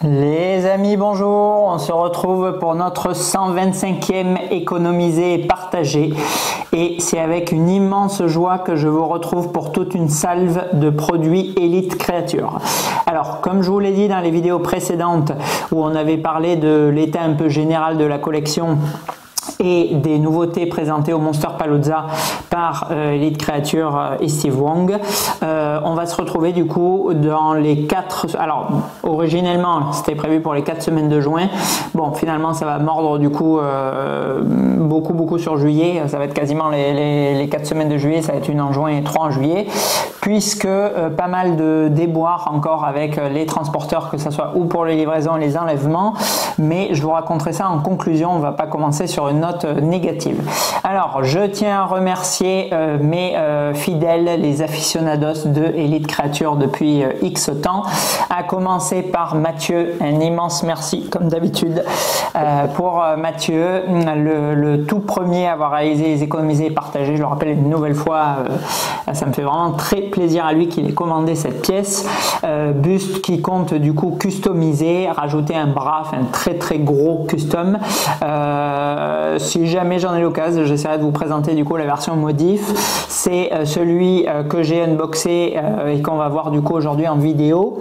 Les amis, bonjour, on se retrouve pour notre 125e économiser et partager et c'est avec une immense joie que je vous retrouve pour toute une salve de produits Elite Créature. Alors comme je vous l'ai dit dans les vidéos précédentes où on avait parlé de l'état un peu général de la collection et des nouveautés présentées au Monster Palooza par Elite Creature et Steve Wong. On va se retrouver du coup dans les 4... Alors originellement c'était prévu pour les 4 semaines de juin. Bon, finalement ça va mordre du coup beaucoup sur juillet. Ça va être quasiment les 4 semaines de juillet, ça va être une en juin et 3 en juillet, puisque pas mal de déboires encore avec les transporteurs, que ce soit ou pour les livraisons, les enlèvements, mais je vous raconterai ça en conclusion. On va pas commencer sur une note négative. Alors je tiens à remercier mes fidèles, les aficionados de Elite Creature depuis X temps, à commencer par Mathieu. Un immense merci comme d'habitude pour Mathieu, le tout premier à avoir réalisé les économiser et partager. Je le rappelle une nouvelle fois, ça me fait vraiment très plaisir à lui qu'il ait commandé cette pièce. Buste qui compte du coup customiser, rajouter un bras, un très gros custom. Si jamais j'en ai l'occasion, j'essaierai de vous présenter du coup la version modif. C'est celui que j'ai unboxé et qu'on va voir du coup aujourd'hui en vidéo.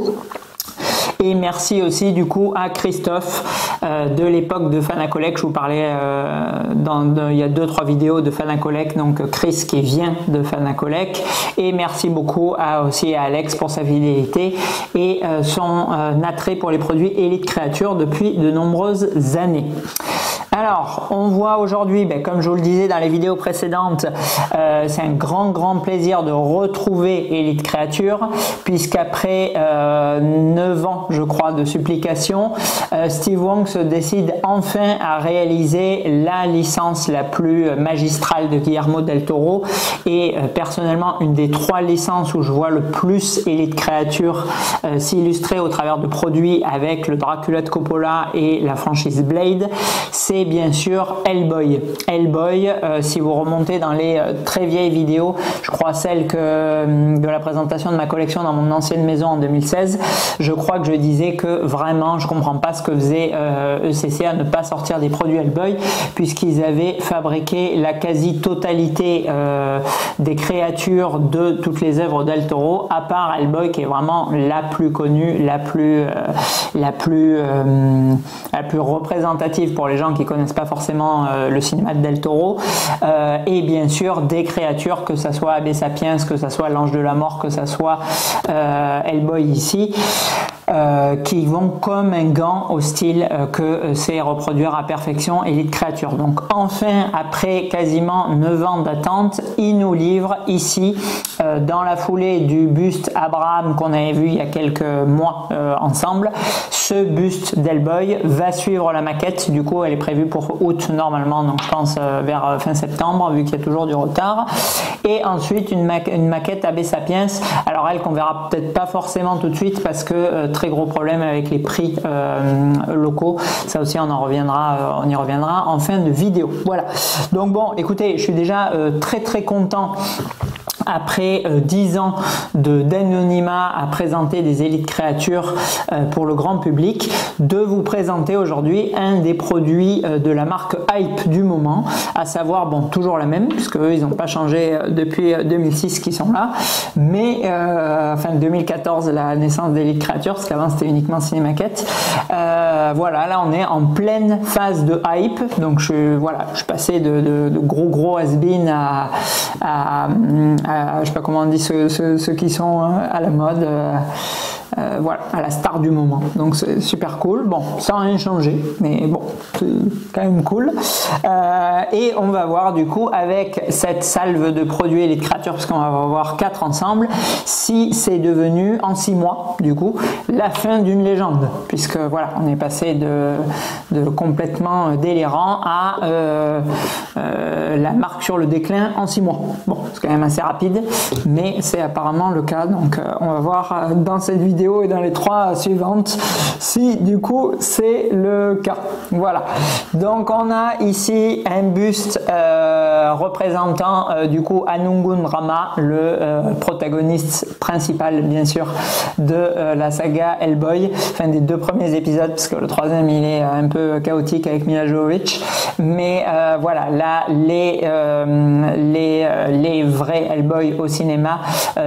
Et merci aussi du coup à Christophe de l'époque de Fanacolec. Je vous parlais il y a 2-3 vidéos de Fanacolec, donc Chris qui vient de Fanacolec. Et merci beaucoup aussi à Alex pour sa fidélité et son attrait pour les produits Elite Creature depuis de nombreuses années. Alors, on voit aujourd'hui, comme je vous le disais dans les vidéos précédentes, c'est un grand plaisir de retrouver Elite Creature, puisqu'après 9 ans, je crois, de supplication, Steve Wong se décide enfin à réaliser la licence la plus magistrale de Guillermo del Toro, et personnellement, une des 3 licences où je vois le plus Elite Creature s'illustrer au travers de produits avec le Dracula de Coppola et la franchise Blade, c'est bien sûr Hellboy. Hellboy, si vous remontez dans les très vieilles vidéos, je crois celle de la présentation de ma collection dans mon ancienne maison en 2016, je crois que je disais que vraiment je comprends pas ce que faisait ECC à ne pas sortir des produits Hellboy, puisqu'ils avaient fabriqué la quasi-totalité des créatures de toutes les œuvres del Toro, à part Hellboy qui est vraiment la plus connue, la plus représentative pour les gens qui connaissent pas forcément le cinéma de del Toro, et bien sûr des créatures, que ça soit Abbé Sapiens, que ça soit l'Ange de la Mort, que ça soit Hellboy ici, qui vont comme un gant au style que c'est reproduire à perfection Elite Creature. Donc enfin, après quasiment 9 ans d'attente, il nous livre ici, dans la foulée du buste Abraham qu'on avait vu il y a quelques mois ensemble, ce buste d'Hellboy va suivre la maquette. Du coup elle est prévue pour août normalement, donc je pense vers fin septembre, vu qu'il y a toujours du retard. Et ensuite une maquette Abbé Sapiens, alors elle qu'on verra peut-être pas forcément tout de suite, parce que très gros problème avec les prix locaux. Ça aussi on y reviendra en fin de vidéo. Voilà, donc bon, écoutez, je suis déjà très content, après 10 ans d'anonymat à présenter des Elite Creatures pour le grand public, de vous présenter aujourd'hui un des produits de la marque Hype du moment, à savoir, bon, toujours la même, puisque eux, ils n'ont pas changé depuis 2006 qu'ils sont là, mais enfin 2014, la naissance d'Elite Creatures, parce qu'avant c'était uniquement Cinemaquette. Voilà, là on est en pleine phase de Hype, donc je suis passé de gros has-been à je sais pas comment on dit, ceux qui sont à la mode, voilà, à la star du moment. Donc c'est super cool. Bon, sans rien changer, mais bon, c'est quand même cool. Et on va voir du coup avec cette salve de produits Elite Creature, parce qu'on va voir 4 ensemble, si c'est devenu en 6 mois du coup la fin d'une légende, puisque voilà, on est passé de complètement délirant à la marque sur le déclin en 6 mois. Bon, c'est quand même assez rapide rapide, mais c'est apparemment le cas. Donc on va voir dans cette vidéo et dans les 3 suivantes si du coup c'est le cas. Voilà, donc on a ici un buste représentant du coup Anungun Rama, le protagoniste principal bien sûr de la saga Hellboy, enfin des 2 premiers épisodes, parce que le 3e il est un peu chaotique avec Mila Jovovich, mais voilà, là les vrais Hellboy au cinéma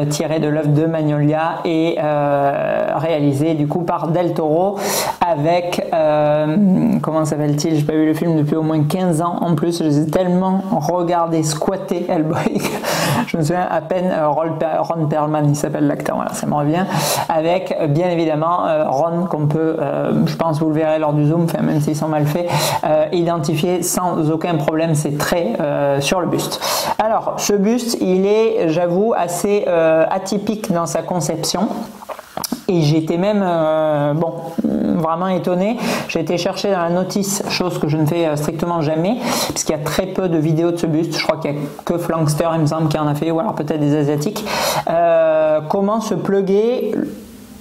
tirés de l'œuvre de Magnolia et réalisés du coup par Del Toro avec comment s'appelle-t-il, j'ai pas vu le film depuis au moins 15 ans en plus, je les ai tellement regardé squatter Hellboy je me souviens à peine. Ron Perlman il s'appelle l'acteur, voilà, ça me revient, avec bien évidemment Ron qu'on peut je pense vous le verrez lors du zoom, enfin, même s'ils sont mal faits, identifier sans aucun problème ces traits sur le buste. Alors ce buste il est, j'avoue, assez atypique dans sa conception. Et j'étais même vraiment étonné. J'ai été chercher dans la notice, chose que je ne fais strictement jamais, puisqu'il y a très peu de vidéos de ce buste. Je crois qu'il n'y a que Flankster, il me semble, qui en a fait, ou alors peut-être des Asiatiques. Comment se plugger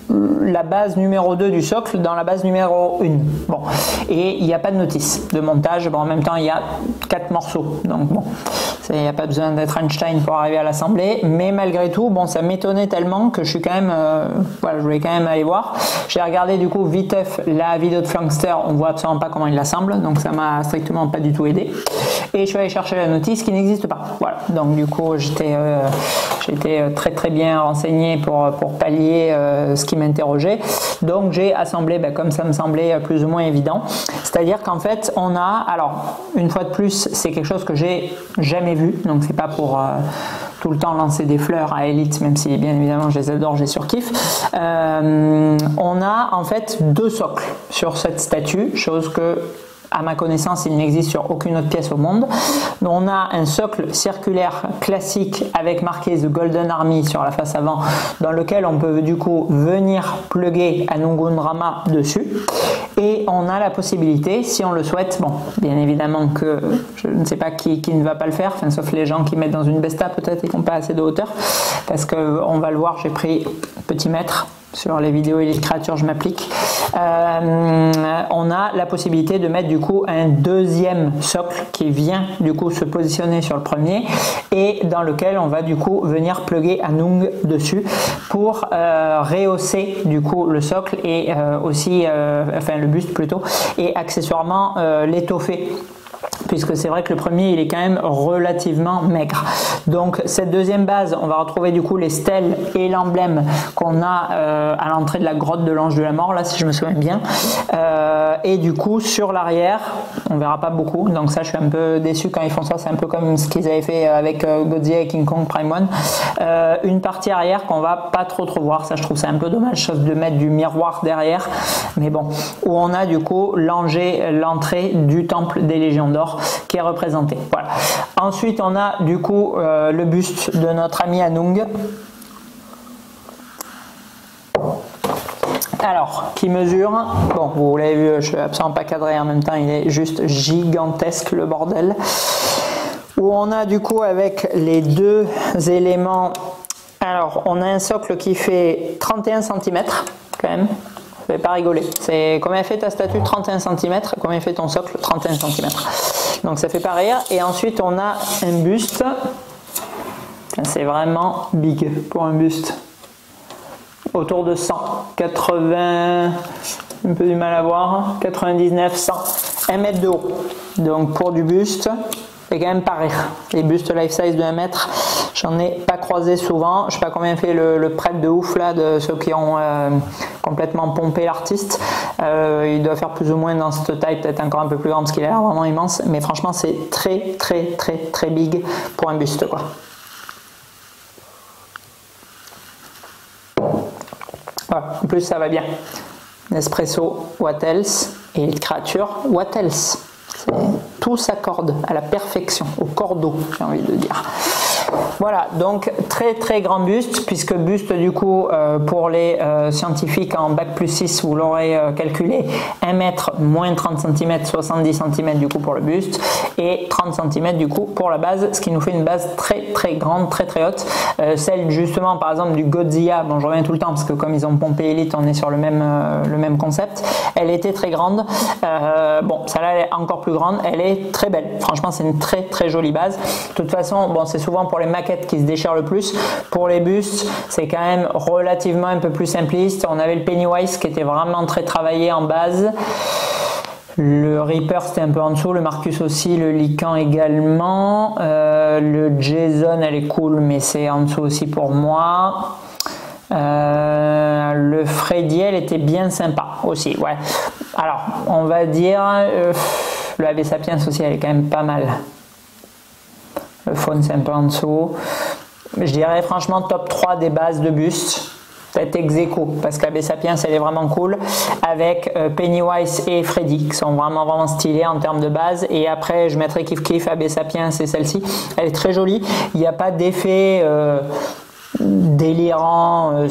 la base numéro 2 du socle dans la base numéro 1. Bon, et il n'y a pas de notice de montage. Bon, en même temps, il y a 4 morceaux. Donc bon, il n'y a pas besoin d'être Einstein pour arriver à l'assembler. Mais malgré tout, bon, ça m'étonnait tellement que je suis quand même, voilà, je voulais quand même aller voir. J'ai regardé du coup viteuf la vidéo de Flankster. On voit absolument pas comment il l'assemble. Donc ça m'a strictement pas du tout aidé. Et je suis allé chercher la notice qui n'existe pas. Voilà. Donc du coup, j'étais très très bien renseigné pour pallier ce qui m'interrogeait. Donc j'ai assemblé comme ça me semblait plus ou moins évident. C'est-à-dire qu'en fait on a, alors une fois de plus c'est quelque chose que j'ai jamais vu, donc c'est pas pour tout le temps lancer des fleurs à Elite, même si bien évidemment je les adore, j'ai surkiffe. On a en fait 2 socles sur cette statue, chose que à ma connaissance, il n'existe sur aucune autre pièce au monde. Donc, on a un socle circulaire classique avec marqué The Golden Army sur la face avant, dans lequel on peut du coup venir plugger Anungun Rama dessus. Et on a la possibilité, si on le souhaite, bon, bien évidemment que je ne sais pas qui ne va pas le faire, enfin, sauf les gens qui mettent dans une Besta peut-être et qui n'ont pas assez de hauteur, parce qu'on va le voir, j'ai pris petit mètre. Sur les vidéos Elite Créatures, je m'applique. On a la possibilité de mettre du coup un 2e socle qui vient du coup se positionner sur le premier et dans lequel on va du coup venir plugger Anung dessus pour rehausser du coup le socle et aussi, enfin le buste plutôt, et accessoirement l'étoffer. Puisque c'est vrai que le premier il est quand même relativement maigre. Donc cette 2e base, on va retrouver du coup les stèles et l'emblème qu'on a à l'entrée de la grotte de l'Ange de la Mort, là si je me souviens bien. Et du coup sur l'arrière, on verra pas beaucoup, donc ça je suis un peu déçu quand ils font ça, c'est un peu comme ce qu'ils avaient fait avec Godzilla et King Kong Prime 1. Une partie arrière qu'on va pas trop voir, ça je trouve c'est un peu dommage de mettre du miroir derrière, mais bon, où on a du coup l'entrée du temple des Légions d'Or qui est représenté. Voilà. Ensuite, on a du coup le buste de notre ami Anung. Alors, qui mesure, bon, vous l'avez vu, je suis absolument pas cadré en même temps, il est juste gigantesque le bordel. Où on a du coup avec les 2 éléments, alors on a un socle qui fait 31 cm quand même. Je vais pas rigoler. C'est combien fait ta statue? 31 cm. Combien fait ton socle? 31 cm. Donc ça fait pas rire. Et ensuite on a un buste. C'est vraiment big pour un buste. Autour de 100. 80. Un peu du mal à voir. 99, 100. 1 mètre de haut. Donc pour du buste, c'est quand même pas rire. Les bustes life size de 1 mètre, j'en ai pas croisé souvent. Je sais pas combien fait le prêtre de ouf là, de ceux qui ont complètement pompé l'artiste. Il doit faire plus ou moins dans cette taille, peut-être encore un peu plus grand parce qu'il a l'air vraiment immense. Mais franchement, c'est très très très très big pour un buste quoi. Voilà. En plus, ça va bien. Nespresso, what else? Et Elite Créature, what else? Tout s'accorde à la perfection, au cordeau, j'ai envie de dire. Voilà, donc très très grand buste, puisque buste du coup pour les scientifiques en bac plus 6, vous l'aurez calculé, 1 mètre moins 30 cm, 70 cm du coup pour le buste, et 30 cm du coup pour la base, ce qui nous fait une base très très grande, très très haute. Celle justement par exemple du Godzilla, bon je reviens tout le temps parce que comme ils ont pompé Elite, on est sur le même concept, elle était très grande, bon celle-là elle est encore plus grande, elle est très belle, franchement c'est une très très jolie base. De toute façon, bon c'est souvent pour les maquettes qui se déchirent le plus, pour les bustes c'est quand même relativement un peu plus simpliste. On avait le Pennywise qui était vraiment très travaillé en base, le Reaper c'était un peu en dessous, le Marcus aussi, le Lycan également, le Jason elle est cool mais c'est en dessous aussi pour moi. Le Freddy elle était bien sympa aussi, ouais. Alors on va dire le AB Sapiens aussi elle est quand même pas mal. Le Faune c'est un peu en dessous. Je dirais franchement top 3 des bases de buste. Peut-être ex aequo, parce qu'AB Sapiens elle est vraiment cool, avec Pennywise et Freddy qui sont vraiment stylés en termes de base. Et après je mettrai kiff AB Sapiens, c'est celle-ci, elle est très jolie, il n'y a pas d'effet délirant,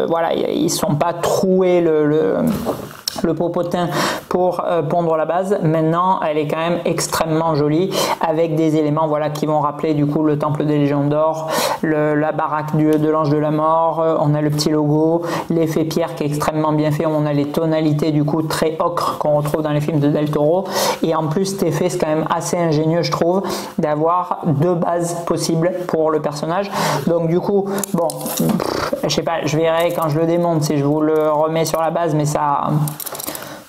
voilà, ils ne sont pas troués le popotin pour pondre la base. Maintenant elle est quand même extrêmement jolie, avec des éléments voilà qui vont rappeler du coup le temple des légions d'or, la baraque de l'ange de la mort, on a le petit logo, l'effet pierre qui est extrêmement bien fait, on a les tonalités du coup très ocre qu'on retrouve dans les films de Del Toro, et en plus cet effet c'est quand même assez ingénieux je trouve d'avoir deux bases possibles pour le personnage. Donc du coup bon je sais pas, je verrai quand je le démonte si je vous le remets sur la base, mais ça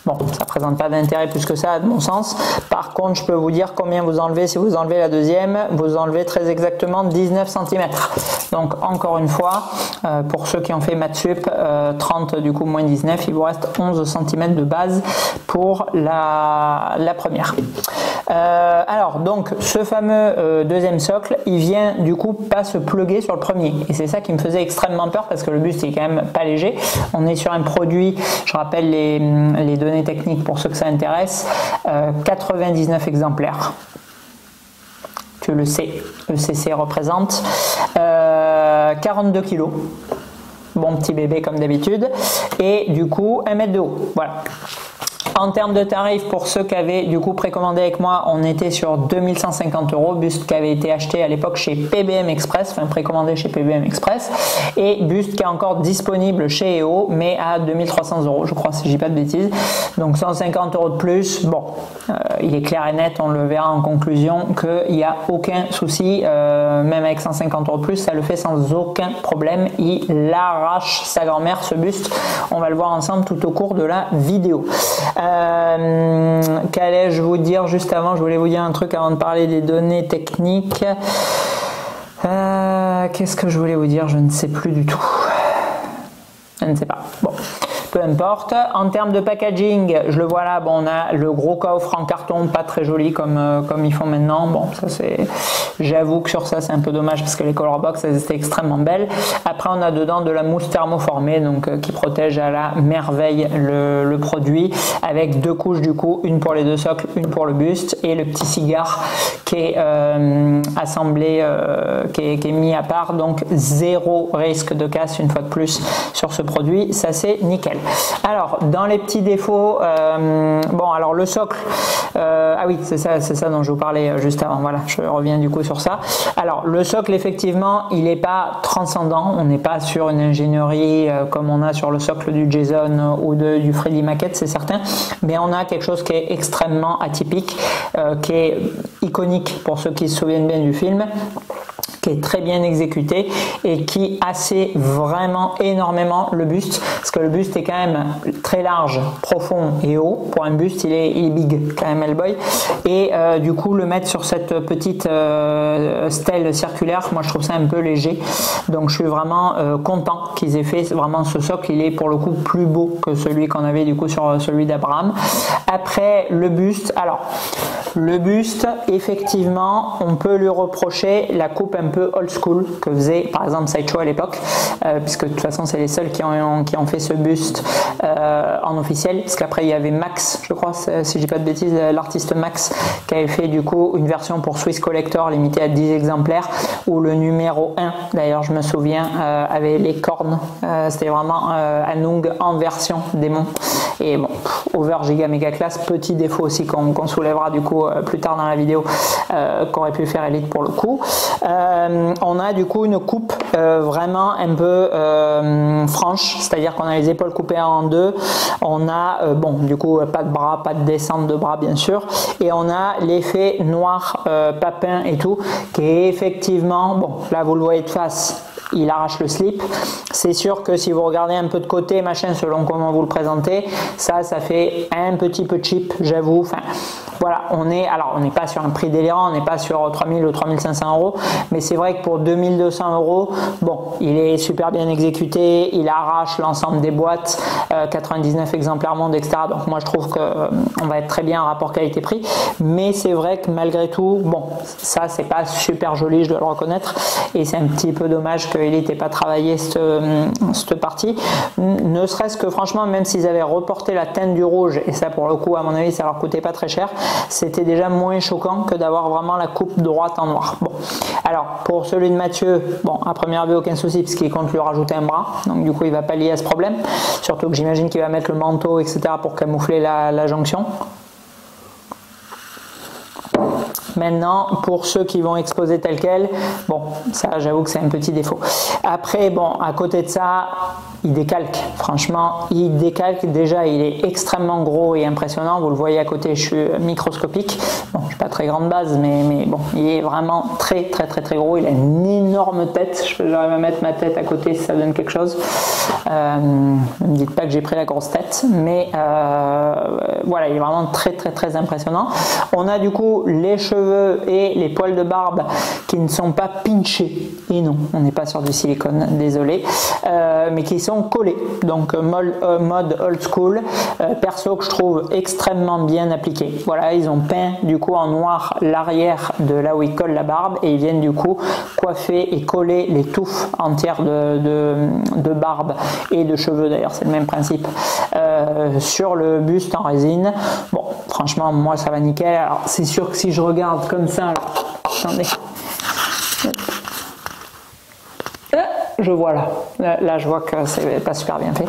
bon, ça présente pas d'intérêt plus que ça, de mon sens. Par contre, je peux vous dire combien vous enlevez. Si vous enlevez la deuxième, vous enlevez très exactement 19 cm. Donc, encore une fois, pour ceux qui ont fait maths sup, 30 du coup moins 19, il vous reste 11 cm de base pour la première. Alors, donc, ce fameux deuxième socle, il vient du coup pas se plugger sur le premier. Et c'est ça qui me faisait extrêmement peur parce que le buste est quand même pas léger. On est sur un produit, je rappelle les données techniques pour ceux que ça intéresse, 99 exemplaires que le CC représente, 42 kg, bon petit bébé comme d'habitude, et du coup 1 mètre de haut, voilà. En termes de tarifs, pour ceux qui avaient du coup précommandé avec moi, on était sur 2150 €, buste qui avait été acheté à l'époque chez PBM Express, enfin précommandé chez PBM Express, et buste qui est encore disponible chez EO, mais à 2300 €, je crois, si je dis pas de bêtises. Donc 150 € de plus, bon, il est clair et net, on le verra en conclusion, qu'il n'y a aucun souci, même avec 150 € de plus, ça le fait sans aucun problème, il arrache sa grand-mère ce buste, on va le voir ensemble tout au cours de la vidéo. Qu'allais-je vous dire juste avant? Je voulais vous dire un truc avant de parler des données techniques. Qu'est-ce que je voulais vous dire? Je ne sais plus du tout. Je ne sais pas. Bon, peu importe. En termes de packaging, je le vois là, bon, on a le gros coffre en carton, pas très joli comme ils font maintenant. Bon, ça c'est, j'avoue que sur ça c'est un peu dommage parce que les color box elles étaient extrêmement belles. Après on a dedans de la mousse thermoformée, donc qui protège à la merveille le produit, avec deux couches du coup, une pour les deux socles, une pour le buste, et le petit cigare qui est assemblé, qui est mis à part, donc zéro risque de casse une fois de plus sur ce produit, ça c'est nickel. Alors dans les petits défauts, bon alors le socle, ah oui c'est ça dont je vous parlais juste avant, voilà, je reviens du coup sur ça. Alors le socle effectivement il n'est pas transcendant, on n'est pas sur une ingénierie comme on a sur le socle du Jason ou du Freddy maquette, c'est certain, mais on a quelque chose qui est extrêmement atypique, qui est iconique pour ceux qui se souviennent bien du film, qui est très bien exécuté et qui assied vraiment énormément le buste, parce que le buste est quand même très large, profond et haut. Pour un buste il est big quand même, Hellboy, et du coup le mettre sur cette petite stèle circulaire, moi je trouve ça un peu léger, donc je suis vraiment content qu'ils aient fait vraiment ce socle. Il est pour le coup plus beau que celui qu'on avait du coup sur celui d'Abraham. Après le buste, alors le buste effectivement on peut lui reprocher la coupe un peu old school que faisait par exemple Sideshow à l'époque, puisque de toute façon c'est les seuls qui ont fait ce buste en officiel, parce qu'après il y avait Max, je crois, si je dis pas de bêtises, l'artiste Max, qui avait fait du coup une version pour Swiss Collector limitée à 10 exemplaires, où le numéro 1, d'ailleurs je me souviens, avait les cornes, c'était vraiment Anung en version démon, et bon, over giga méga classe. Petit défaut aussi qu'on soulèvera du coup plus tard dans la vidéo, qu'aurait pu faire Elite pour le coup. On a du coup une coupe vraiment un peu franche, c'est-à-dire qu'on a les épaules coupées en deux, on a bon du coup pas de bras, pas de descente de bras bien sûr, et on a l'effet noir papin et tout, qui est effectivement, bon là vous le voyez de face, il arrache le slip. C'est sûr que si vous regardez un peu de côté, machin, selon comment vous le présentez, ça fait un petit peu cheap, j'avoue. Enfin, voilà, on n'est pas sur un prix délirant, on n'est pas sur 3000 ou 3500 euros, mais c'est vrai que pour 2200 euros, bon, il est super bien exécuté, il arrache l'ensemble des boîtes, 99 exemplaires monde, etc. Donc moi je trouve qu'on va être très bien en rapport qualité-prix, mais c'est vrai que malgré tout, bon, ça c'est pas super joli, je dois le reconnaître, et c'est un petit peu dommage que Elite n'ait pas travaillé cette partie, ne serait-ce que franchement, même s'ils avaient reporté la teinte du rouge, et ça pour le coup à mon avis ça leur coûtait pas très cher, c'était déjà moins choquant que d'avoir vraiment la coupe droite en noir. Bon, alors pour celui de Mathieu, bon, à première vue aucun souci puisqu'il compte lui rajouter un bras, donc du coup il va pallier à ce problème, surtout que j'imagine qu'il va mettre le manteau etc pour camoufler la jonction. Maintenant, pour ceux qui vont exposer tel quel, bon, ça j'avoue que c'est un petit défaut. Après, bon, à côté de ça, il décalque. Franchement, il décalque. Déjà, il est extrêmement gros et impressionnant. Vous le voyez à côté, je suis microscopique. Bon, je suis pas très grande base, mais bon, il est vraiment très gros. Il a une énorme tête. J'aurais même mettre ma tête à côté si ça donne quelque chose. Ne me dites pas que j'ai pris la grosse tête, mais voilà, il est vraiment très impressionnant. On a du coup les cheveux et les poils de barbe qui ne sont pas pinchés, et non, on n'est pas sur du silicone, désolé, mais qui sont collés, donc mode old school, perso que je trouve extrêmement bien appliqué. Voilà, ils ont peint du coup en noir l'arrière de là où ils collent la barbe, et ils viennent du coup coiffer et coller les touffes entières de barbe et de cheveux, d'ailleurs c'est le même principe, sur le buste en résine. Bon, franchement moi ça va nickel. Alors c'est sûr que si je regarde comme ça, alors, attendez, je vois là je vois que c'est pas super bien fait.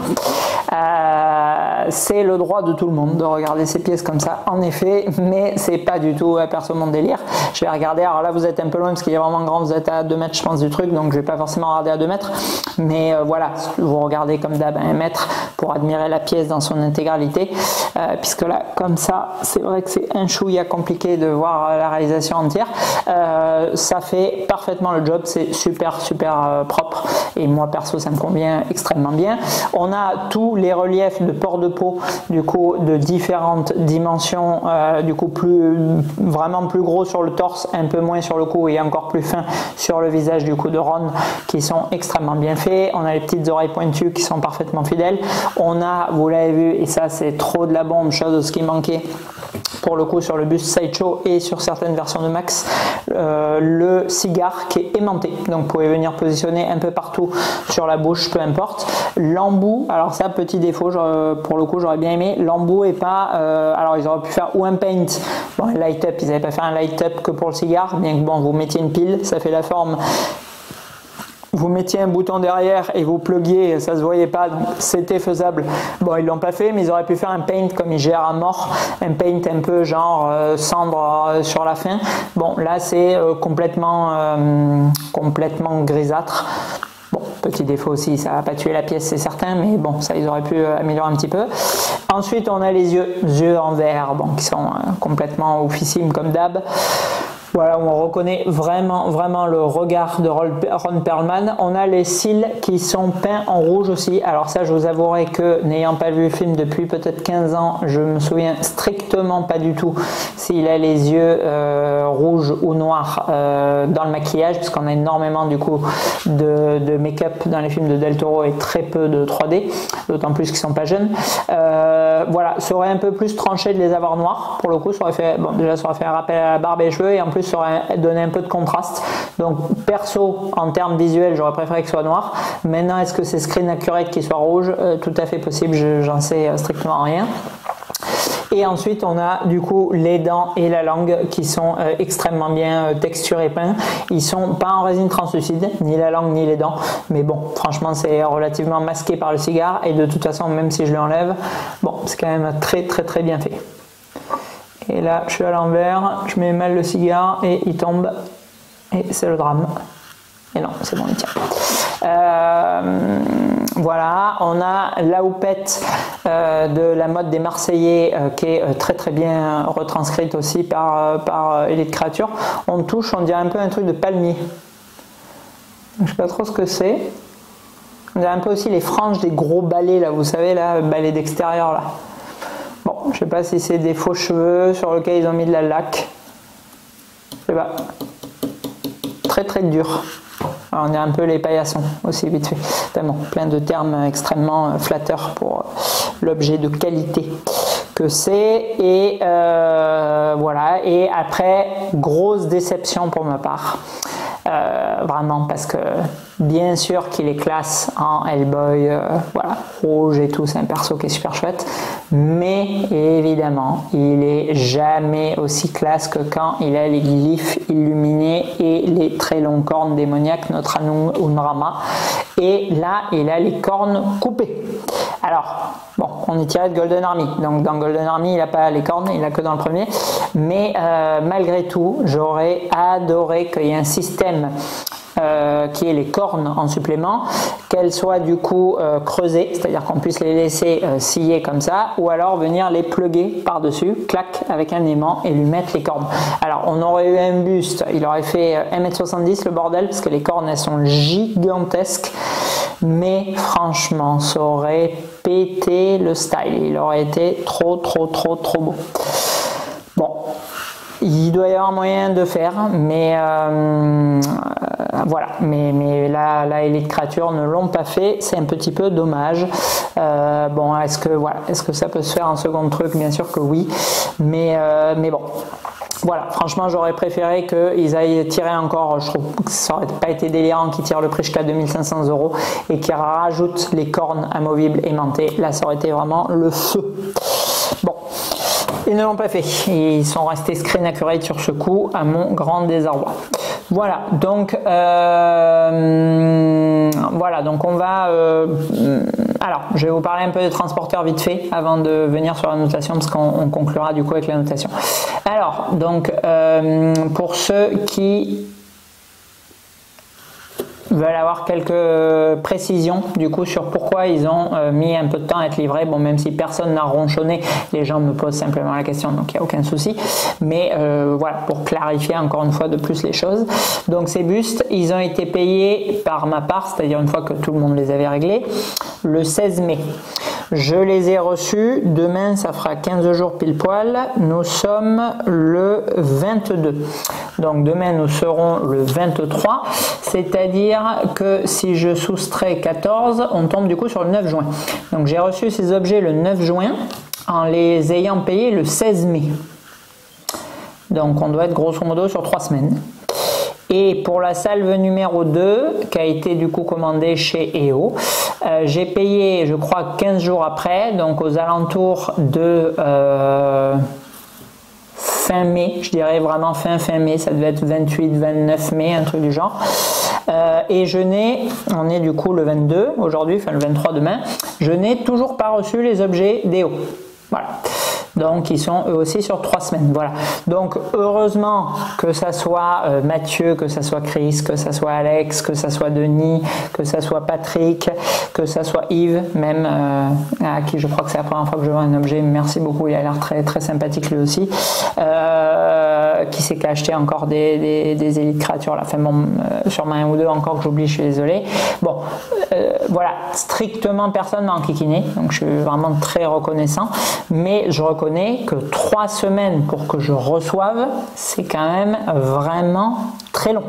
C'est le droit de tout le monde de regarder ces pièces comme ça, en effet, mais c'est pas du tout perso mon délire. Je vais regarder, alors là vous êtes un peu loin parce qu'il est vraiment grand, vous êtes à 2 mètres je pense du truc, donc je vais pas forcément regarder à 2 mètres, mais voilà, vous regardez comme d'hab à 1 mètre pour admirer la pièce dans son intégralité, puisque là comme ça c'est vrai que c'est un chouïa compliqué de voir la réalisation entière. Ça fait parfaitement le job, c'est super propre, et moi perso ça me convient extrêmement bien. On a tous les reliefs de port de peau du coup de différentes dimensions, du coup vraiment plus gros sur le torse, un peu moins sur le cou et encore plus fin sur le visage du coup de Ron, qui sont extrêmement bien faits. On a les petites oreilles pointues qui sont parfaitement fidèles. On a, vous l'avez vu, et ça c'est trop de la bombe, chose qui manquait pour le coup sur le buste Sideshow et sur certaines versions de Max, le cigare qui est aimanté, donc vous pouvez venir positionner un peu partout sur la bouche, peu importe. L'embout, alors ça petit défaut, pour le coup j'aurais bien aimé, l'embout est pas, alors ils auraient pu faire ou un paint, bon un light up, ils n'avaient pas fait un light up que pour le cigare, bien que bon vous mettiez une pile, ça fait la forme, vous mettiez un bouton derrière et vous pluguiez, ça se voyait pas, donc c'était faisable. Bon, ils l'ont pas fait, mais ils auraient pu faire un paint comme ils gèrent à mort, un paint un peu genre cendre sur la fin. Bon, là c'est complètement grisâtre. Bon, petit défaut aussi, ça va pas tuer la pièce, c'est certain, mais bon, ça ils auraient pu améliorer un petit peu. Ensuite, on a les yeux en verre, bon, qui sont complètement oufissimes comme d'hab. Voilà, on reconnaît vraiment le regard de Ron Perlman. On a les cils qui sont peints en rouge aussi. Alors ça, je vous avouerai que n'ayant pas vu le film depuis peut-être 15 ans, je me souviens strictement pas du tout s'il a les yeux rouges ou noirs dans le maquillage, puisqu'on a énormément du coup de make-up dans les films de Del Toro et très peu de 3D, d'autant plus qu'ils sont pas jeunes. Voilà, ça aurait un peu plus tranché de les avoir noirs. Pour le coup, ça aurait fait, bon, déjà ça aurait fait un rappel à la barbe et les cheveux, et en plus rouge, ça aurait donné un peu de contraste. Donc perso, en termes visuels, j'aurais préféré que ce soit noir. Maintenant, est-ce que c'est screen accurate qu'il soit rouge? Tout à fait possible, j'en sais strictement rien. Et ensuite, on a du coup les dents et la langue qui sont extrêmement bien texturés peints. Ils sont pas en résine translucide, ni la langue ni les dents. Mais bon, franchement, c'est relativement masqué par le cigare. Et de toute façon, même si je l'enlève, bon, c'est quand même très bien fait. Et là, je suis à l'envers, je mets mal le cigare et il tombe. Et c'est le drame. Et non, c'est bon, il tient. Voilà, on a la houppette de la mode des Marseillais qui est très bien retranscrite aussi par Elite Creature. On touche, on dirait un peu un truc de palmier. Je sais pas trop ce que c'est. On dirait un peu aussi les franges des gros balais là, vous savez là, balais d'extérieur là. Bon, je sais pas si c'est des faux cheveux sur lesquels ils ont mis de la laque. Je sais pas. Très dur. Alors, on est un peu les paillassons aussi vite fait. Tellement plein de termes extrêmement flatteurs pour l'objet de qualité que c'est. Et voilà. Et après, grosse déception pour ma part. Vraiment parce que bien sûr qu'il est classe en Hellboy, voilà, rouge et tout, c'est un perso qui est super chouette, mais évidemment il est jamais aussi classe que quand il a les glyphes illuminés et les très longs cornes démoniaques, notre Unrama, et là il a les cornes coupées. Alors bon, on est tiré de Golden Army, donc dans Golden Army il n'a pas les cornes, il n'a que dans le premier, mais malgré tout j'aurais adoré qu'il y ait un système qui est les cornes en supplément, qu'elles soient du coup creusées, c'est-à-dire qu'on puisse les laisser scier comme ça, ou alors venir les plugger par-dessus, clac, avec un aimant et lui mettre les cornes. Alors on aurait eu un buste, il aurait fait 1m70 le bordel, parce que les cornes elles sont gigantesques, mais franchement ça aurait pété le style, il aurait été trop beau. Bon, il doit y avoir moyen de faire, mais voilà, mais là Elite Creature ne l'ont pas fait, c'est un petit peu dommage. Bon, est-ce que ça peut se faire en second truc? Bien sûr que oui, mais bon. Voilà, franchement, j'aurais préféré qu'ils aillent tirer encore, je trouve que ça aurait pas été délirant qu'ils tirent le prix jusqu'à 2500 € et qu'ils rajoutent les cornes amovibles aimantées. Là, ça aurait été vraiment le feu. Bon, ils ne l'ont pas fait. Ils sont restés screen accurate sur ce coup, à mon grand désarroi. Voilà, donc on va... alors, je vais vous parler un peu des transporteurs vite fait avant de venir sur la notation parce qu'on conclura du coup avec la notation. Alors, donc, pour ceux qui veulent avoir quelques précisions du coup sur pourquoi ils ont mis un peu de temps à être livrés, bon, même si personne n'a ronchonné, les gens me posent simplement la question, donc il n'y a aucun souci, mais voilà, pour clarifier encore une fois de plus les choses. Donc ces bustes, ils ont été payés par ma part, c'est-à-dire une fois que tout le monde les avait réglés, le 16 mai. Je les ai reçus, demain ça fera 15 jours pile poil, nous sommes le 22. Donc demain nous serons le 23, c'est-à-dire que si je soustrais 14, on tombe du coup sur le 9 juin. Donc j'ai reçu ces objets le 9 juin en les ayant payés le 16 mai. Donc on doit être grosso modo sur 3 semaines. Et pour la salve numéro 2, qui a été du coup commandée chez EO, j'ai payé, je crois, 15 jours après, donc aux alentours de fin mai, je dirais vraiment fin mai, ça devait être 28-29 mai, un truc du genre. Et je n'ai, on est du coup le 22 aujourd'hui, enfin le 23 demain, je n'ai toujours pas reçu les objets d'EO. Voilà. Donc ils sont eux aussi sur 3 semaines. Voilà. Donc heureusement que ça soit Mathieu, que ça soit Chris, que ça soit Alex, que ça soit Denis, que ça soit Patrick, que ça soit Yves, même à qui je crois que c'est la première fois que je vois un objet. Merci beaucoup, il a l'air très sympathique lui aussi. Qui s'est acheté encore des Elite Creatures là. Enfin bon, sûrement un ou deux encore que j'oublie, je suis désolé. Bon, voilà, strictement personne m'a enquiquiné, donc je suis vraiment très reconnaissant. Mais je reconnais que 3 semaines pour que je reçoive, c'est quand même vraiment très long.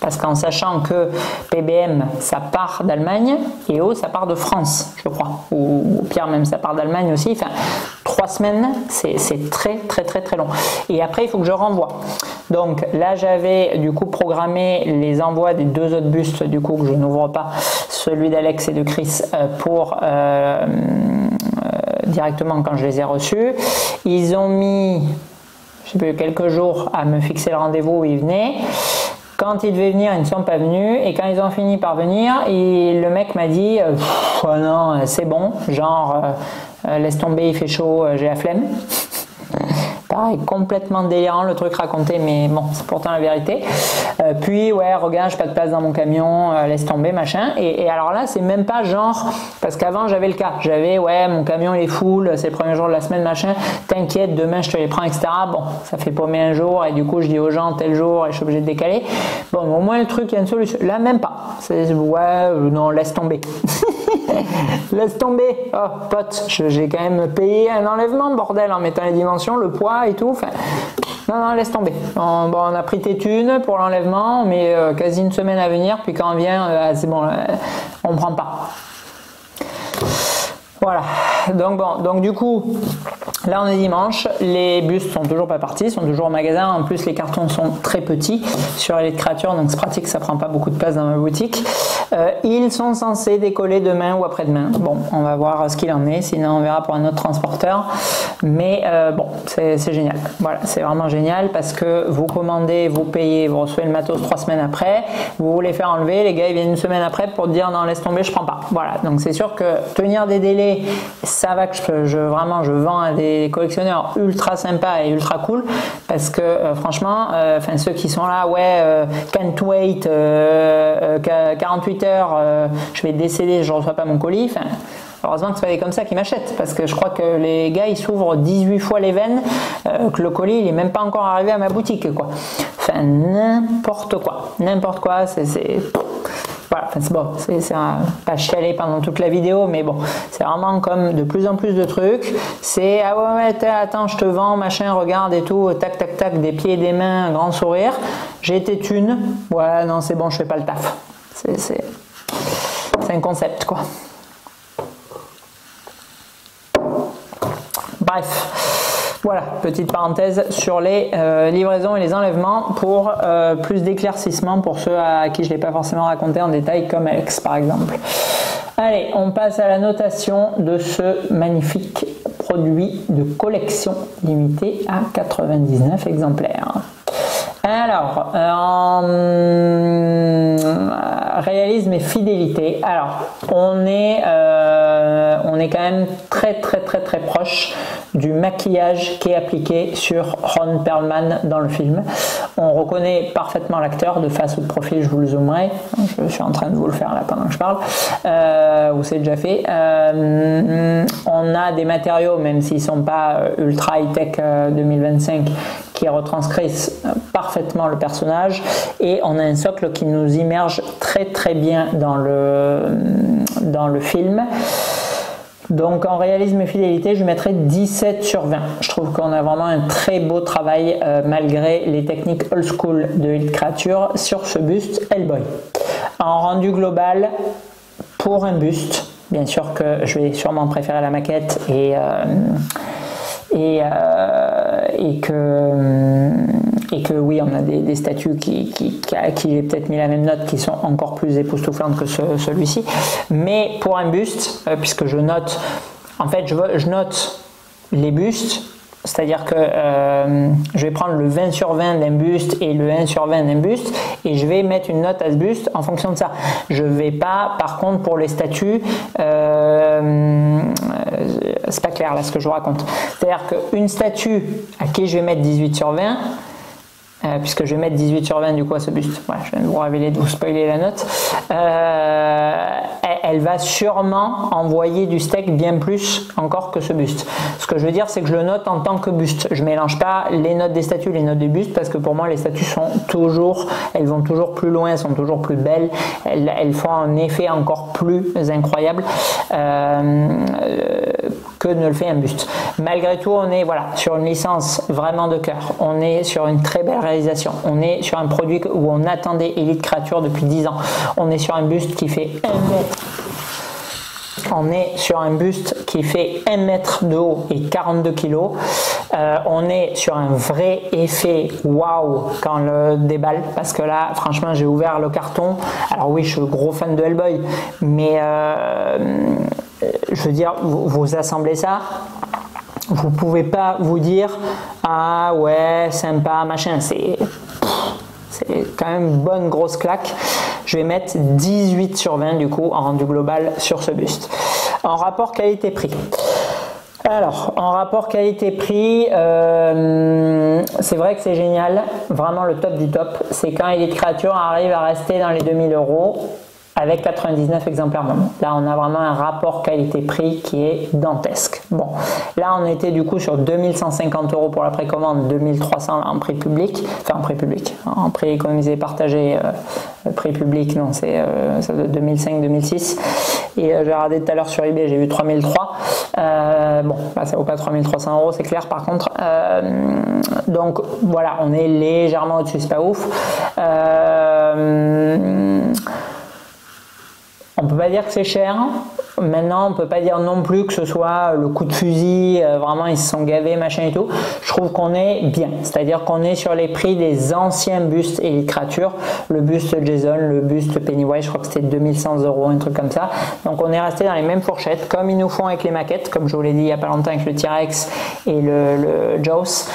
Parce qu'en sachant que PBM, ça part d'Allemagne, et EO, ça part de France, je crois. Ou pire même, ça part d'Allemagne aussi. Enfin, 3 semaines, c'est très long. Et après, il faut que je renvoie. Donc là j'avais du coup programmé les envois des 2 autres bustes du coup que je n'ouvre pas, celui d'Alex et de Chris pour directement quand je les ai reçus. Ils ont mis, je sais plus, quelques jours à me fixer le rendez-vous où ils venaient. Quand ils devaient venir, ils ne sont pas venus. Et quand ils ont fini par venir, le mec m'a dit oh non, c'est bon, genre laisse tomber, il fait chaud, j'ai la flemme. Pareil, complètement délirant le truc raconté, mais bon, c'est pourtant la vérité. Puis ouais, regarde, j'ai pas de place dans mon camion, laisse tomber, machin. Et alors là, c'est même pas genre, parce qu'avant j'avais le cas, j'avais ouais, mon camion il est full, c'est le premier jour de la semaine, machin, t'inquiète, demain je te les prends, etc. Bon, ça fait paumer un jour, et du coup je dis aux gens tel jour, et je suis obligé de décaler. Bon, au moins le truc, il y a une solution. Là, même pas. C'est ouais, non, laisse tomber. Laisse tomber. Oh, pote, j'ai quand même payé un enlèvement, bordel, en mettant les dimensions, le poids et tout. Enfin, non, laisse tomber. On a pris tes thunes pour l'enlèvement, mais quasi une semaine à venir, puis quand on vient, c'est bon, on ne prend pas. Voilà, donc du coup, là on est dimanche, les bustes sont toujours pas partis, sont toujours au magasin, en plus les cartons sont très petits sur les créatures, donc c'est pratique, ça prend pas beaucoup de place dans ma boutique. Ils sont censés décoller demain ou après-demain, bon, on va voir ce qu'il en est, sinon on verra pour un autre transporteur, mais bon, c'est génial, voilà, c'est vraiment génial parce que vous commandez, vous payez, vous recevez le matos 3 semaines après, vous voulez faire enlever, les gars ils viennent une semaine après pour dire non laisse tomber, je prends pas, voilà, donc c'est sûr que tenir des délais, ça va que je vends à des collectionneurs ultra sympas et ultra cool parce que franchement, ceux qui sont là, ouais, can't wait, 48 heures, je vais décéder, je ne reçois pas mon colis. Heureusement que ce n'est pas des comme ça qui m'achètent parce que je crois que les gars ils s'ouvrent 18 fois les veines, que le colis il est même pas encore arrivé à ma boutique quoi. Enfin n'importe quoi, c'est voilà, c'est bon, c'est pas chialer pendant toute la vidéo, mais bon, c'est vraiment comme de plus en plus de trucs. C'est ah ouais, attends, je te vends, machin, regarde et tout, tac, tac, tac, des pieds et des mains, un grand sourire. J'ai été thune, ouais, non, c'est bon, je fais pas le taf. C'est un concept, quoi. Bref. Voilà, petite parenthèse sur les livraisons et les enlèvements pour plus d'éclaircissement pour ceux à qui je ne l'ai pas forcément raconté en détail, comme Alex par exemple. Allez, on passe à la notation de ce magnifique produit de collection limitée à 99 exemplaires. Alors, réalisme et fidélité. Alors, on est quand même très proche du maquillage qui est appliqué sur Ron Perlman dans le film. On reconnaît parfaitement l'acteur de face ou de profil, je vous le zoomerai. Je suis en train de vous le faire là pendant que je parle. Ou c'est déjà fait. On a des matériaux, même s'ils ne sont pas ultra high-tech 2025, qui retranscrivent parfaitement le personnage, et on a un socle qui nous immerge très bien dans le film. Donc en réalisme et fidélité, je mettrai 17 sur 20. Je trouve qu'on a vraiment un très beau travail malgré les techniques old school de Hit Creature sur ce buste Hellboy. En rendu global, pour un buste, bien sûr que je vais sûrement préférer la maquette et que oui, on a des statues à qui j'ai peut-être mis la même note, qui sont encore plus époustouflantes que celui-ci. Mais pour un buste, puisque je note, en fait, je note les bustes, c'est-à-dire que je vais prendre le 20 sur 20 d'un buste et le 1 sur 20 d'un buste, et je vais mettre une note à ce buste en fonction de ça. Je ne vais pas, par contre, pour les statues, c'est pas clair là ce que je vous raconte. C'est-à-dire qu'une statue à qui je vais mettre 18 sur 20, puisque je vais mettre 18 sur 20 du coup à ce buste, voilà, je viens de vous révéler, de vous spoiler la note, elle va sûrement envoyer du steak bien plus encore que ce buste. Ce que je veux dire, c'est que je le note en tant que buste. Je ne mélange pas les notes des statues, les notes des bustes, parce que pour moi les statues elles vont toujours plus loin, elles sont toujours plus belles, elles font un effet encore plus incroyable que ne le fait un buste. Malgré tout, on est sur une licence vraiment de cœur, on est sur une très belle réalisation, on est sur un produit où on attendait Elite Creature depuis 10 ans, on est sur un buste qui fait 1 mètre. On est sur un buste qui fait 1 mètre de haut et 42 kg. On est sur un vrai effet waouh quand le déballe, parce que là, franchement, j'ai ouvert le carton. Alors oui, je suis gros fan de Hellboy, mais je veux dire, vous assemblez ça, vous pouvez pas vous dire ah ouais, sympa, machin. C'est quand même une bonne grosse claque. Je vais mettre 18 sur 20 du coup en rendu global sur ce buste. En rapport qualité-prix. Alors, en rapport qualité-prix, c'est vrai que c'est génial. Vraiment le top du top. C'est quand Elite Creature arrive à rester dans les 2000 € avec 99 exemplaires vendus. Là, on a vraiment un rapport qualité-prix qui est dantesque. Bon, là, on était du coup sur 2150 € pour la précommande, 2300 en prix public, enfin en prix public, en prix économisé et partagé, prix public, non, c'est 2005-2006. Et j'ai regardé tout à l'heure sur eBay, j'ai vu 3003. Bon, là, ça vaut pas 3300 €, c'est clair par contre. Donc voilà, on est légèrement au-dessus, c'est pas ouf. On peut pas dire que c'est cher. Maintenant, on peut pas dire non plus que ce soit le coup de fusil, vraiment ils se sont gavés, machin et tout. Je trouve qu'on est bien. C'est-à-dire qu'on est sur les prix des anciens bustes Elite Creature. Le buste Jason, le buste Pennywise, je crois que c'était 2100 €, un truc comme ça. Donc on est resté dans les mêmes fourchettes, comme ils nous font avec les maquettes, comme je vous l'ai dit il y a pas longtemps avec le T-Rex et le Jaws.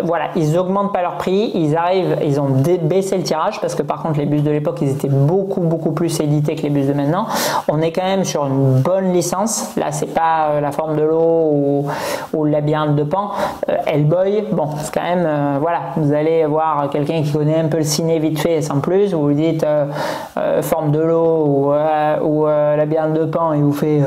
Voilà, ils augmentent pas leur prix, ils ont baissé le tirage, parce que par contre les bustes de l'époque, ils étaient beaucoup plus édités que les bustes de maintenant. On est quand même sur une bonne licence. Là, c'est pas la forme de l'eau ou le labyrinthe de Pan. Hellboy, bon, c'est quand même, voilà, vous allez voir quelqu'un qui connaît un peu le ciné vite fait sans plus, vous lui dites forme de l'eau ou labyrinthe de Pan, il vous fait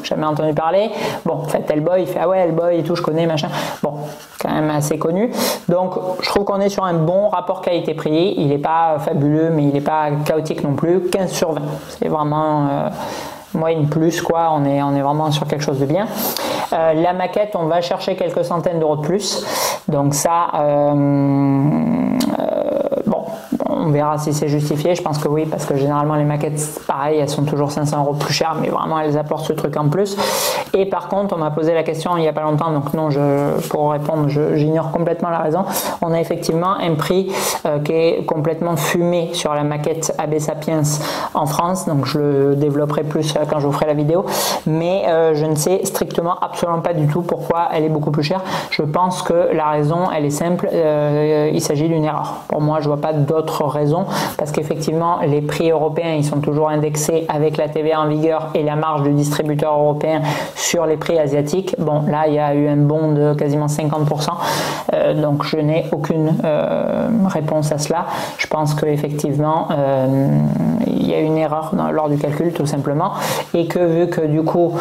jamais entendu parler. Bon, en fait, Hellboy, il fait ah ouais, Hellboy et tout, je connais, machin. Bon, quand même assez connu. Donc, je trouve qu'on est sur un bon rapport qualité-prix. Il n'est pas fabuleux, mais il n'est pas chaotique non plus. 15 sur 20. C'est vraiment moyenne plus, quoi. On est vraiment sur quelque chose de bien. La maquette, on va chercher quelques centaines d'euros de plus. Donc ça, bon, on verra si c'est justifié. Je pense que oui, parce que généralement les maquettes, pareil, elles sont toujours 500 € plus chères, mais vraiment elles apportent ce truc en plus. Et par contre, on m'a posé la question il n'y a pas longtemps, donc non, pour répondre, j'ignore complètement la raison. On a effectivement un prix qui est complètement fumé sur la maquette AB Sapiens en France, donc je le développerai plus quand je vous ferai la vidéo, mais je ne sais strictement absolument pas du tout pourquoi elle est beaucoup plus chère. Je pense que la raison, elle est simple, il s'agit d'une erreur. Pour moi, je vois pas d'autre raison, parce qu'effectivement les prix européens, ils sont toujours indexés avec la TVA en vigueur et la marge du distributeur européen sur les prix asiatiques. Bon, là il y a eu un bond de quasiment 50%, donc je n'ai aucune réponse à cela. Je pense qu'effectivement il y a une erreur lors du calcul, tout simplement, et que vu que du coup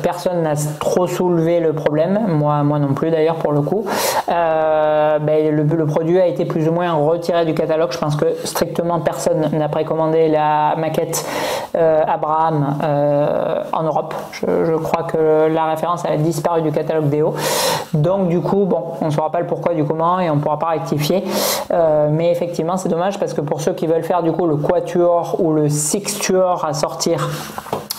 personne n'a trop soulevé le problème, moi non plus d'ailleurs pour le coup, le produit a été plus ou moins retiré du catalogue. Je pense que strictement personne n'a précommandé la maquette Abraham en Europe. Je crois que la référence a disparu du catalogue Déo. Donc du coup, bon, on ne saura pas le pourquoi du comment et on ne pourra pas rectifier. Mais effectivement, c'est dommage, parce que pour ceux qui veulent faire du coup le quatuor ou le sextuor à sortir,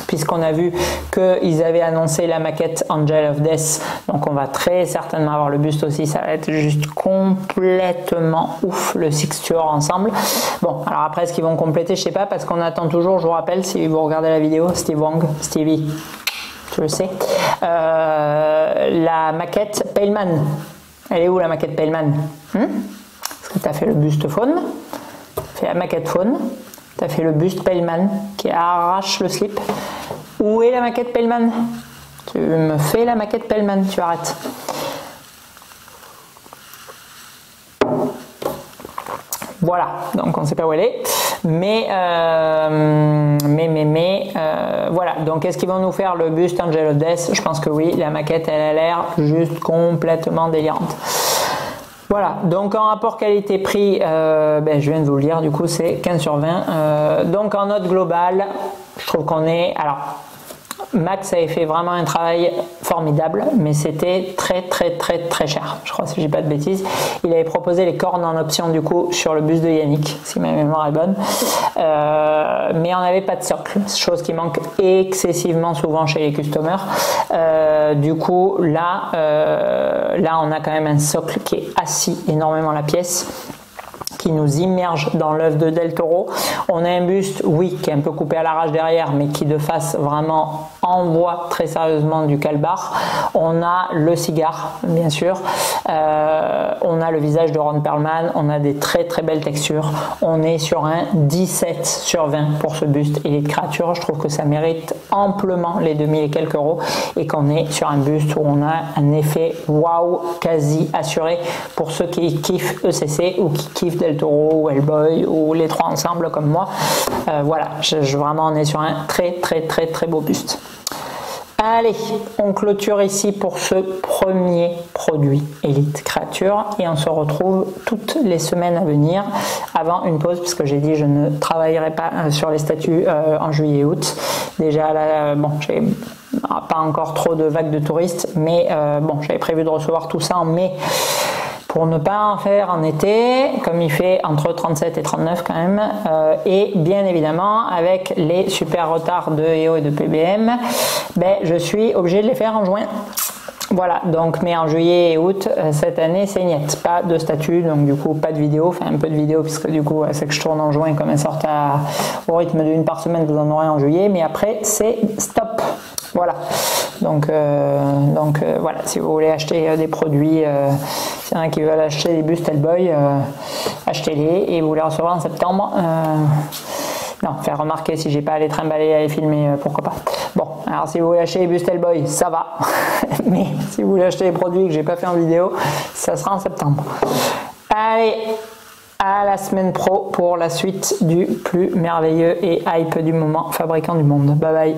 puisqu'on a vu qu'ils avaient annoncé la maquette Angel of Death, donc on va très certainement avoir le buste aussi. Ça va être juste complètement ouf, le sextuor ensemble. Bon, alors après, est-ce qu'ils vont compléter, je sais pas, parce qu'on attend toujours, je vous rappelle, si vous regardez la vidéo, Stevie, tu le sais, la maquette Paleman. Elle est où la maquette Paleman? Parce que tu as fait le buste faune, tu as fait la maquette faune, tu as fait le buste Paleman qui arrache le slip. Où est la maquette Paleman? Tu me fais la maquette Paleman, tu arrêtes. Voilà, donc on ne sait pas où elle est. Mais voilà, donc est-ce qu'ils vont nous faire le buste Angel of Death? Je pense que oui, la maquette elle a l'air juste complètement délirante. Voilà, donc en rapport qualité-prix, je viens de vous le dire, du coup c'est 15 sur 20. Donc en note globale, je trouve qu'on est, alors Max avait fait vraiment un travail formidable, mais c'était très cher. Je crois, si je dis pas de bêtises. Il avait proposé les cornes en option du coup sur le buste de Yannick, si ma mémoire est bonne. Mais on n'avait pas de socle, chose qui manque excessivement souvent chez les customers. Du coup, là, on a quand même un socle qui est assis énormément la pièce, qui nous immerge dans l'œuvre de Del Toro. On a un buste, oui, qui est un peu coupé à l'arrache derrière, mais qui de face vraiment envoie très sérieusement du calbar. On a le cigare, bien sûr. On a le visage de Ron Perlman. On a des très belles textures. On est sur un 17/20 pour ce buste Elite Créature. Je trouve que ça mérite amplement les 2000 et quelques euros et qu'on est sur un buste où on a un effet waouh quasi assuré pour ceux qui kiffent ECC ou qui kiffent Del Toro ou Hellboy ou les trois ensemble comme moi. Voilà, vraiment on est sur un très beau buste. Allez, on clôture ici pour ce premier produit Elite Créature et on se retrouve toutes les semaines à venir avant une pause puisque j'ai dit je ne travaillerai pas sur les statuts en juillet et août. Déjà là, bon, j'ai pas encore trop de vagues de touristes, mais bon, j'avais prévu de recevoir tout ça en mai. Pour ne pas en faire en été, comme il fait entre 37 et 39 quand même, et bien évidemment avec les super retards de EO et de PBM, ben, je suis obligé de les faire en juin. Voilà, donc mais en juillet et août, cette année c'est net, pas de statut, donc du coup pas de vidéo, enfin un peu de vidéo puisque du coup c'est que je tourne en juin, comme elles sortent au rythme d'une par semaine, vous en aurez en juillet, mais après c'est stop. Voilà, donc voilà, si vous voulez acheter des produits, s'il y en a qui veulent acheter des bustes Hellboy, achetez-les et vous les recevrez en septembre. Non, faire remarquer si j'ai pas à les trimballer, à les filmer, pourquoi pas. Bon, alors si vous voulez acheter les bustes Hellboy, ça va, mais si vous voulez acheter les produits que j'ai pas fait en vidéo, ça sera en septembre. Allez, à la semaine pro pour la suite du plus merveilleux et hype du moment, fabricant du monde. Bye bye.